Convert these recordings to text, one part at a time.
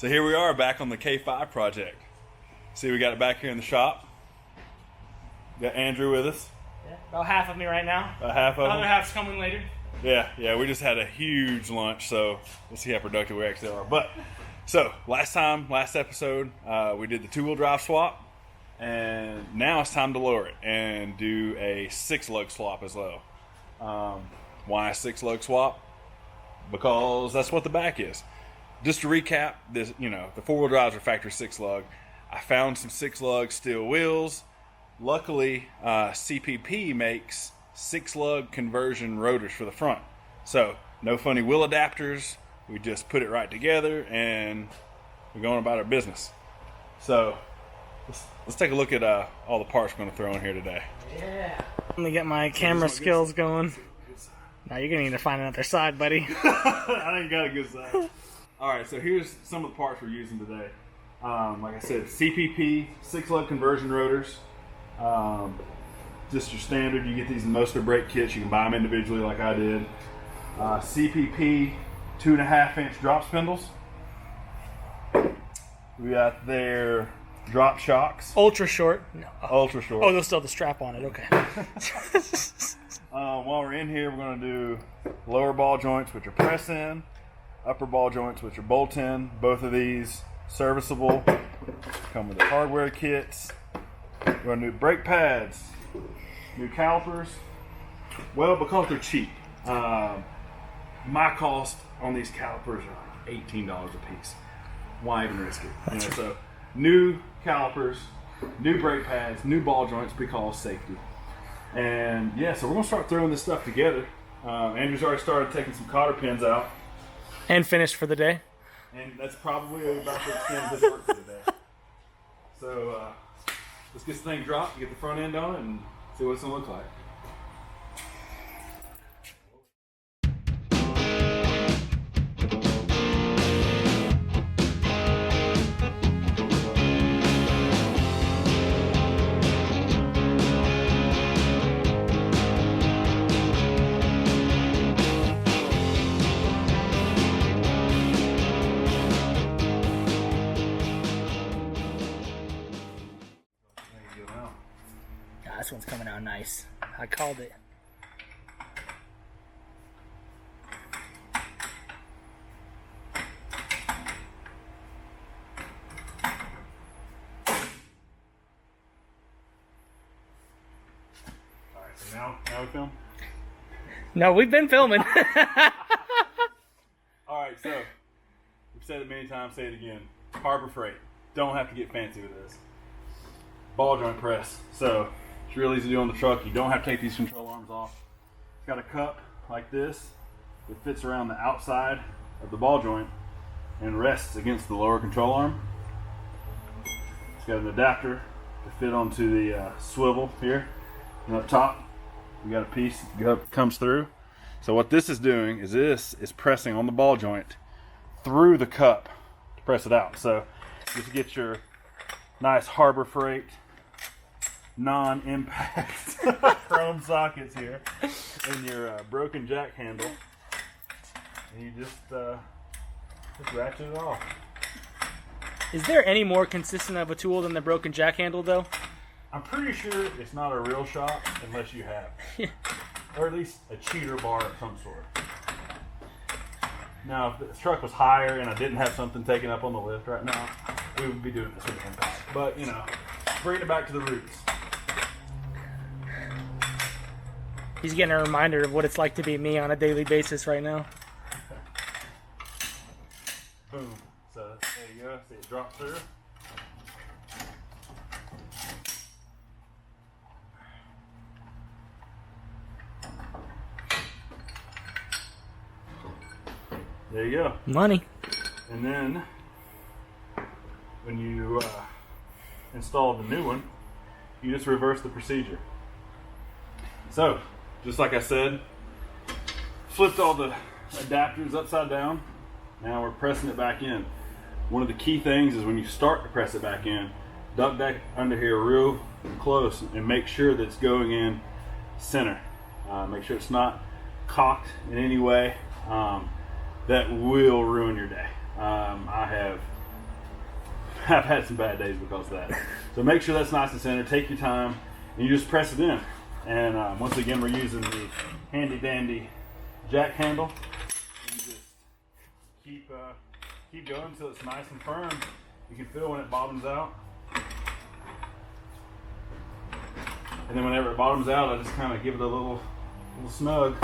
So here we are back on the K5 project. See, we got it back here in the shop. Got Andrew with us. Yeah, about half of me right now. About half of Other them. half's coming later. Yeah, we just had a huge lunch, so we'll see how productive we actually are. But, so, last episode, we did the two-wheel drive swap, and now it's time to lower it and do a 6-lug swap as well. Why a 6-lug swap? Because that's what the back is. Just to recap, this, the four-wheel drives are factory 6-lug. I found some 6-lug steel wheels. Luckily, CPP makes 6-lug conversion rotors for the front. So, no funny wheel adapters. We just put it right together and we're going about our business. So, let's take a look at all the parts we're going to throw in here today. Yeah. Let me get my camera skills going. Now you're going to need to find another side, buddy. I ain't got a good side. Alright, so here's some of the parts we're using today. Like I said, CPP 6-lug conversion rotors. Just your standard. You get these in most of the brake kits. You can buy them individually like I did. CPP 2.5-inch drop spindles. We got their drop shocks. Ultra short. No. Ultra short. Oh, they'll still have the strap on it. Okay. While we're in here, we're going to do lower ball joints, which are press in. Upper ball joints, which are bolt in. Both of these serviceable. Come with the hardware kits. We're going to do brake pads. New calipers. Well, because they're cheap. My cost on these calipers are $18 a piece. Why even risk it? So new calipers, new brake pads, new ball joints because safety. And yeah, so we're gonna start throwing this stuff together. Andrew's already started taking some cotter pins out. And finished for the day. And that's probably about the extent of his work for today. So let's get this thing dropped, get the front end on it, and see what it's gonna look like. This one's coming out nice. I called it. Alright, so now we film? No, we've been filming. Alright, so we've said it many times, say it again. Harbor Freight. Don't have to get fancy with this. Ball joint press. So it's real easy to do on the truck. You don't have to take these control arms off. It's got a cup like this that fits around the outside of the ball joint and rests against the lower control arm. It's got an adapter to fit onto the swivel here. And up top, we got a piece that comes through. So what this is doing is this is pressing on the ball joint through the cup to press it out. So just get your nice Harbor Freight non-impact chrome sockets here and your broken jack handle, and you just ratchet it off. Is there any more consistent of a tool than the broken jack handle, though? I'm pretty sure it's not a real shot unless you have or at least a cheater bar of some sort. Now, if the truck was higher and I didn't have something taken up on the lift right now, we would be doing this with the impact. But, bring it back to the roots. He's getting a reminder of what it's like to be me on a daily basis right now. Boom. So, there you go. See it drop through. There you go. Money. And then, when you install the new one, you just reverse the procedure. So, just like I said, flipped all the adapters upside down. Now we're pressing it back in. One of the key things is when you start to press it back in, duck back under here real close and make sure that it's going in center. Make sure it's not cocked in any way. That will ruin your day. I have I've had some bad days because of that. So make sure that's nice and center. Take your time, and you just press it in. And once again, we're using the handy dandy jack handle. And you just keep going until it's nice and firm. You can feel when it bottoms out. And then whenever it bottoms out, I just kind of give it a little snug.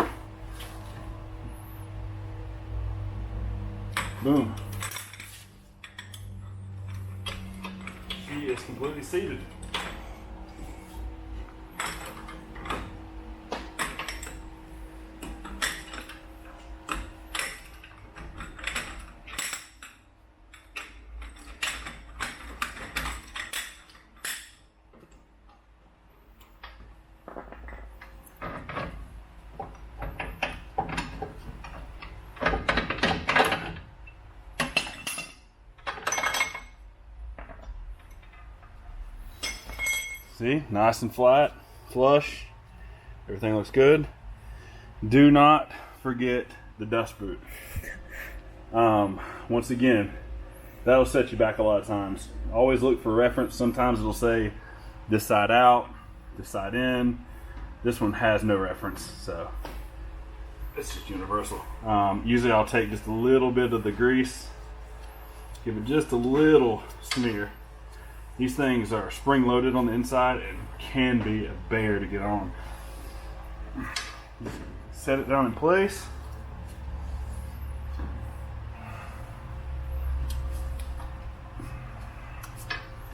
Boom. She is completely seated. See, nice and flat, flush, everything looks good. Do not forget the dust boot. Once again, that'll set you back a lot of times. Always look for reference. Sometimes it'll say this side out, this side in. This one has no reference, so it's just universal. Usually I'll take just a little bit of the grease, give it just a little smear. These things are spring loaded on the inside and can be a bear to get on. Just set it down in place.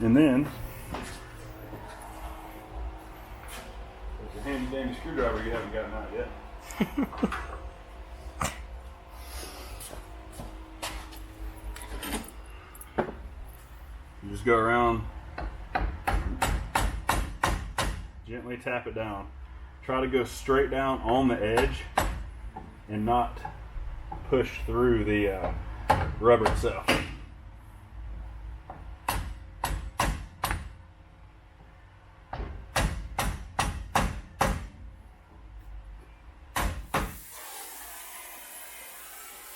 And then, with the handy dandy screwdriver you haven't gotten out yet. You just go around, gently tap it down. Try to go straight down on the edge and not push through the rubber itself.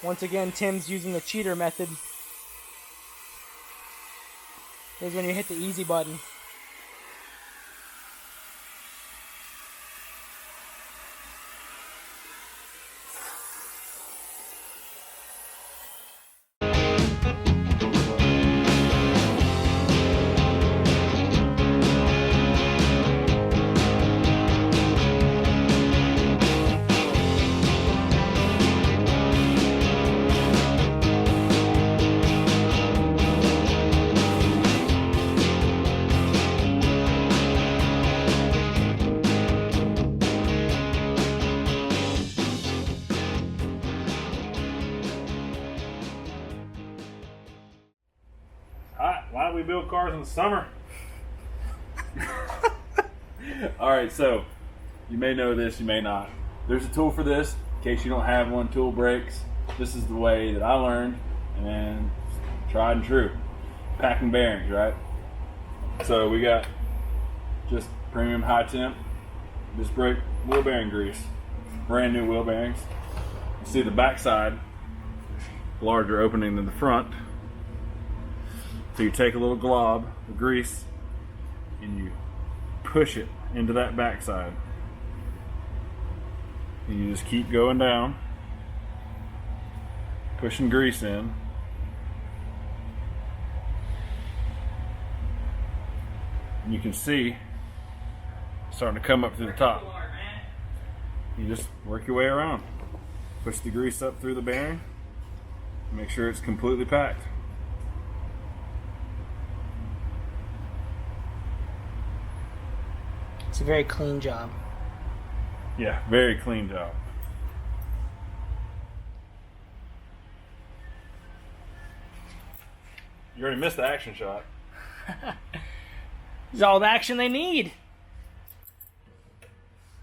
Once again, Tim's using the cheater method. Is when you hit the easy button. Why do we build cars in the summer? Alright, so you may know this, you may not. There's a tool for this. In case you don't have one, tool breaks. This is the way that I learned, and tried and true. Packing bearings, right? So we got just premium high temp disc brake wheel bearing grease. Brand new wheel bearings. You see the back side, larger opening than the front. So you take a little glob of grease and you push it into that backside. And you just keep going down, pushing grease in. And you can see it's starting to come up through the top. You just work your way around. Push the grease up through the bearing. Make sure it's completely packed. It's a very clean job. Yeah, very clean job. You already missed the action shot. It's all the action they need.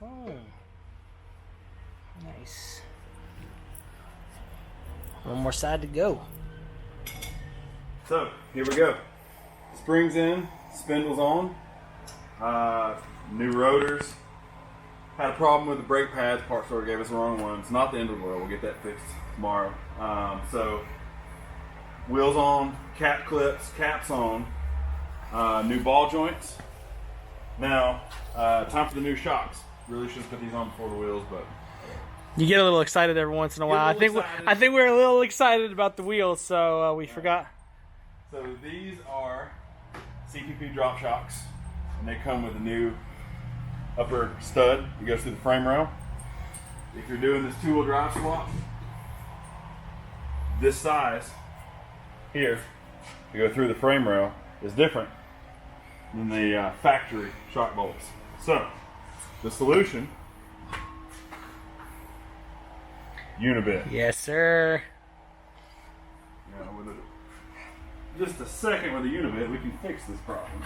Oh. Nice. One more side to go. So, here we go. Springs in, spindles on. New rotors. Had a problem with the brake pads. Part store gave us the wrong ones. Not the end of the world. We'll get that fixed tomorrow. So, wheels on, cap clips, caps on, new ball joints. Now, time for the new shocks. Really should have put these on before the wheels, but You get a little excited every once in a while. I think we're a little excited about the wheels, so we forgot. So these are CPP drop shocks, and they come with a new upper stud that goes through the frame rail. If you're doing this two-wheel drive swap, this size here to go through the frame rail is different than the factory shock bolts. So the solution, Unibit. Yes, sir. Yeah, with just a second with a Unibit, we can fix this problem.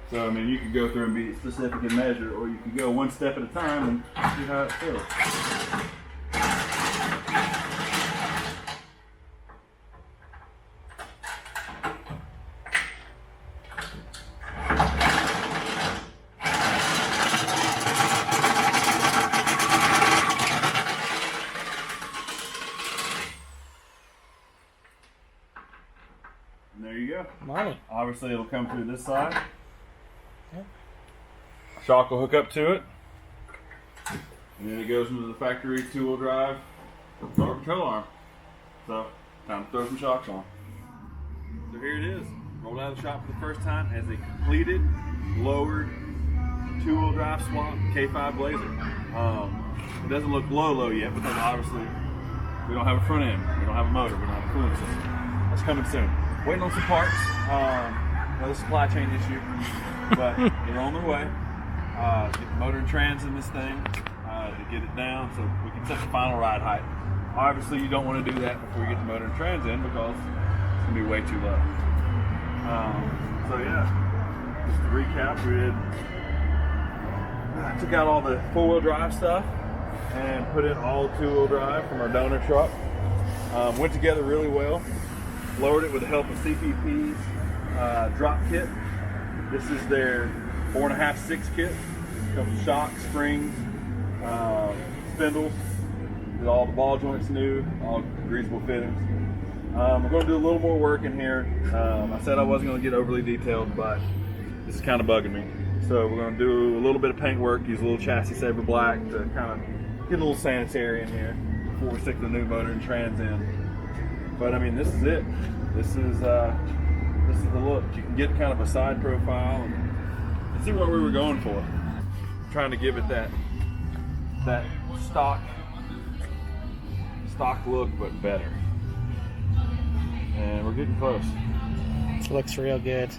So, I mean, you could go through and be specific and measure, or you could go one step at a time and see how it feels. And there you go. Money. Obviously, it'll come through this side. Shock will hook up to it, and then it goes into the factory two-wheel drive motor control arm. So, time to throw some shocks on. So here it is, rolled out of the shop for the first time as a completed, lowered, two-wheel drive swap K5 Blazer. It doesn't look low yet because obviously we don't have a front end, we don't have a motor, we don't have a cooling system. That's coming soon. Waiting on some parts, another supply chain issue, but they're on their way. Get the motor and trans in this thing to get it down so we can set the final ride height. Obviously, you don't want to do that before you get the motor and trans in because it's going to be way too low. So yeah, just to recap, we did, took out all the four-wheel drive stuff and put in all two-wheel drive from our donor truck. Went together really well. Lowered it with the help of CPP's drop kit. This is their 4.5/6 kit. Comes with shocks, springs, spindles, with all the ball joints new, all greasable fittings. We're going to do a little more work in here. I said I wasn't going to get overly detailed, but this is kind of bugging me. So we're going to do a little bit of paint work, use a little chassis saver black to kind of get a little sanitary in here before we stick the new motor and trans in. But I mean, this is it. This is the look. You can get kind of a side profile and see what we were going for. Trying to give it that stock look, but better. And we're getting close. This looks real good.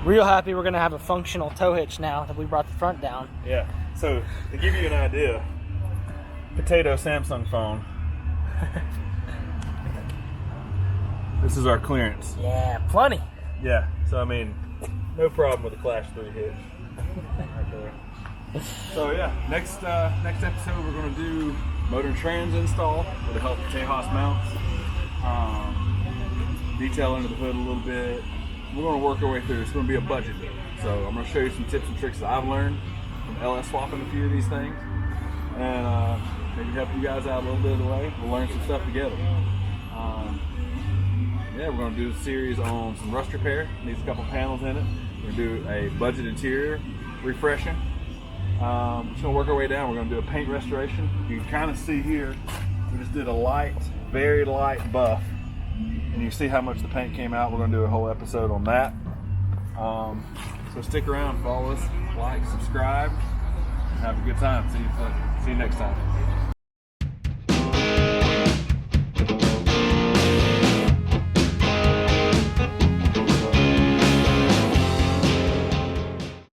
Real happy we're gonna have a functional tow hitch now that we brought the front down. Yeah. So to give you an idea, potato Samsung phone. This is our clearance. Yeah, plenty. Yeah. So I mean, no problem with the Clash 3 hitch. Right there. So yeah, next episode we're gonna do motor and trans install with the help of Tejas mounts. Detail under the hood a little bit. We're going to work our way through. It's going to be a budget build. So I'm going to show you some tips and tricks that I've learned from LS swapping a few of these things. And maybe help you guys out a little bit of the way. We'll learn some stuff together. Yeah, we're going to do a series on some rust repair. Needs a couple panels in it. We're going to do a budget interior refreshing. Just going to work our way down. We're going to do a paint restoration. You can kind of see here, we just did a light, very light buff. And you see how much the paint came out. We're going to do a whole episode on that. So stick around, follow us, like, subscribe, and have a good time. See you next time.